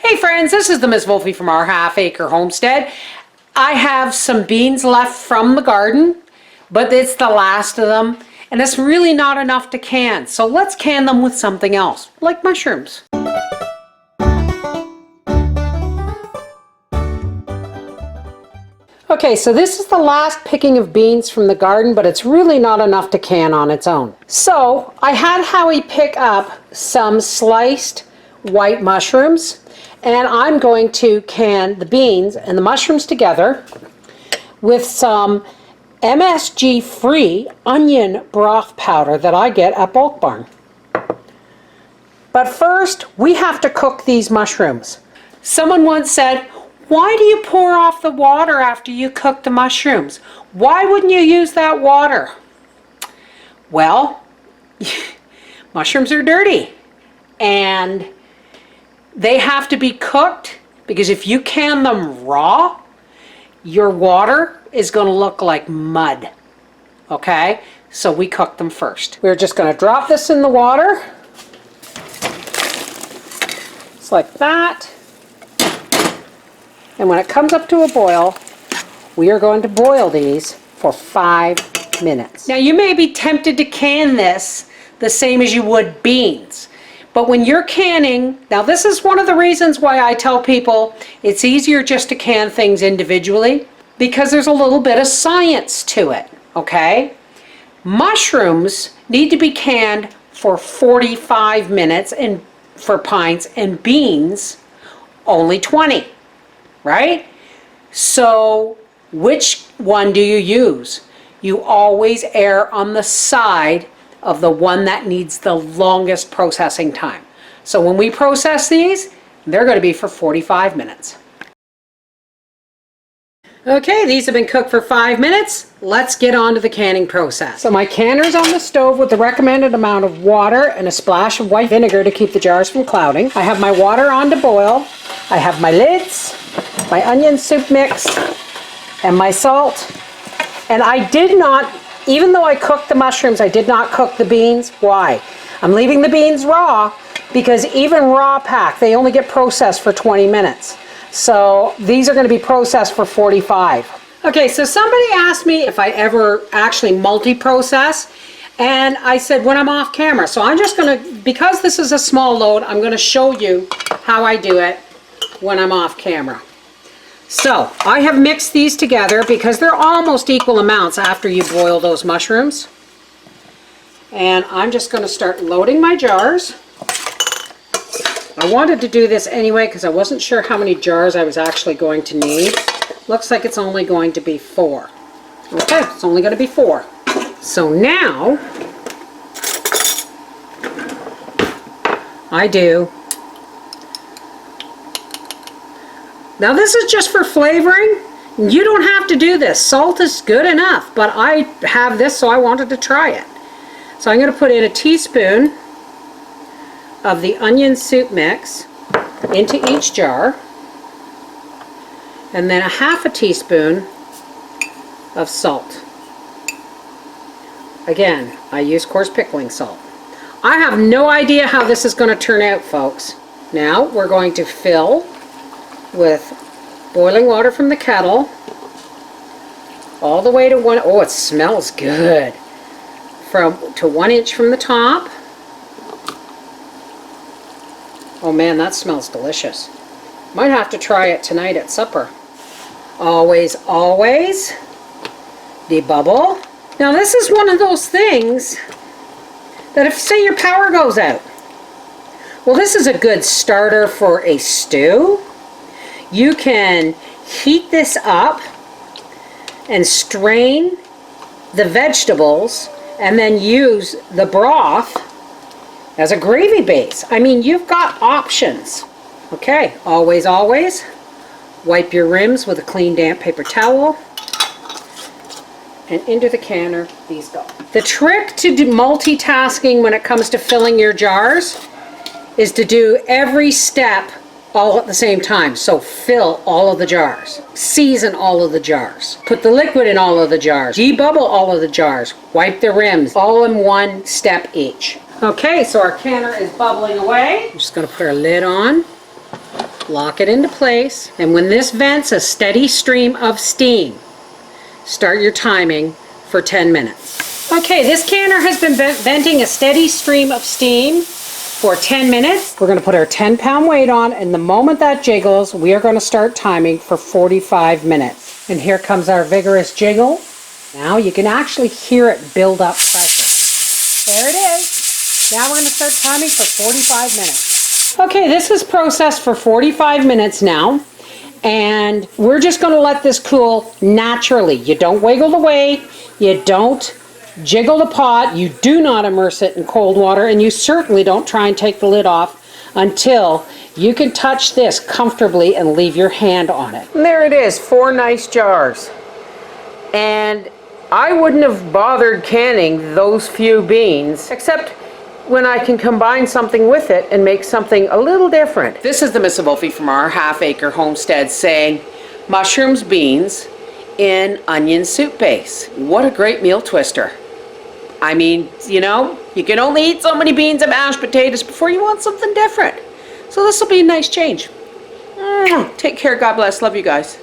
Hey friends, this is the Ms. Wolfie from our half-acre homestead. I have some beans left from the garden, but it's the last of them, and it's really not enough to can. So let's can them with something else, like mushrooms. Okay, so this is the last picking of beans from the garden, but it's really not enough to can on its own. So I had Howie pick up some sliced white mushrooms, and I'm going to can the beans and the mushrooms together with some MSG-free onion broth powder that I get at Bulk Barn. But first, we have to cook these mushrooms. Someone once said, "Why do you pour off the water after you cook the mushrooms? Why wouldn't you use that water?" Well, mushrooms are dirty, and they have to be cooked, because if you can them raw, your water is going to look like mud. Okay? So we cook them first. We're just going to drop this in the water. Just like that. And when it comes up to a boil, we are going to boil these for 5 minutes. Now you may be tempted to can this the same as you would beans. But when you're canning, now this is one of the reasons why I tell people it's easier just to can things individually, because there's a little bit of science to it, okay? Mushrooms need to be canned for 45 minutes and for pints, and beans only 20, right? So which one do you use? You always err on the side of the one that needs the longest processing time. So when we process these, they're going to be for 45 minutes. Okay, these have been cooked for 5 minutes. Let's get on to the canning process. So my canner's on the stove with the recommended amount of water and a splash of white vinegar to keep the jars from clouding. I have my water on to boil. I have my lids, my onion soup mix, and my salt. And I did not, even though I cooked the mushrooms, I did not cook the beans. Why? I'm leaving the beans raw because even raw pack, they only get processed for 20 minutes. So these are going to be processed for 45. Okay, so somebody asked me if I ever actually multi-process, and I said when I'm off camera. So I'm just going to, because this is a small load, I'm going to show you how I do it when I'm off camera. So I have mixed these together because they're almost equal amounts after you boil those mushrooms. And I'm just going to start loading my jars. I wanted to do this anyway because I wasn't sure how many jars I was actually going to need. Looks like it's only going to be 4. Okay, it's only going to be 4. So now I do. Now this is just for flavoring. You don't have to do this. Salt is good enough, but I have this, so I wanted to try it. So I'm going to put in a teaspoon of the onion soup mix into each jar, and then a half a teaspoon of salt. Again, I use coarse pickling salt. I have no idea how this is going to turn out, folks. Now we're going to fill with boiling water from the kettle all the way to one. Oh, it smells good. To 1 inch from the top. Oh man, that smells delicious. Might have to try it tonight at supper. Always, always debubble. Now this is one of those things that if, say, your power goes out, well, this is a good starter for a stew. You can heat this up and strain the vegetables and then use the broth as a gravy base. I mean, you've got options. Okay, always, always wipe your rims with a clean damp paper towel, and into the canner these go. The trick to multitasking when it comes to filling your jars is to do every step all at the same time. So fill all of the jars, season all of the jars, put the liquid in all of the jars, debubble all of the jars, wipe the rims, all in one step each. Okay, so our canner is bubbling away. I'm just going to put our lid on. Lock it into place, and when this vents a steady stream of steam, start your timing for 10 minutes. Okay, this canner has been venting a steady stream of steam for 10 minutes. We're going to put our 10-pound weight on, and the moment that jiggles, we are going to start timing for 45 minutes. And here comes our vigorous jiggle. Now you can actually hear it build up pressure. There it is. Now we're going to start timing for 45 minutes. Okay, this is processed for 45 minutes now, and we're just going to let this cool naturally. You don't wiggle the weight, you don't jiggle the pot, you do not immerse it in cold water, and you certainly don't try and take the lid off until you can touch this comfortably and leave your hand on it. And there it is, 4 nice jars. And I wouldn't have bothered canning those few beans, except when I can combine something with it and make something a little different. This is the mrsvolfie from our half-acre homestead saying, mushrooms, beans in onion soup base. What a great meal twister. I mean, you know, you can only eat so many beans and mashed potatoes before you want something different. So this will be a nice change. Take care, God bless, love you guys.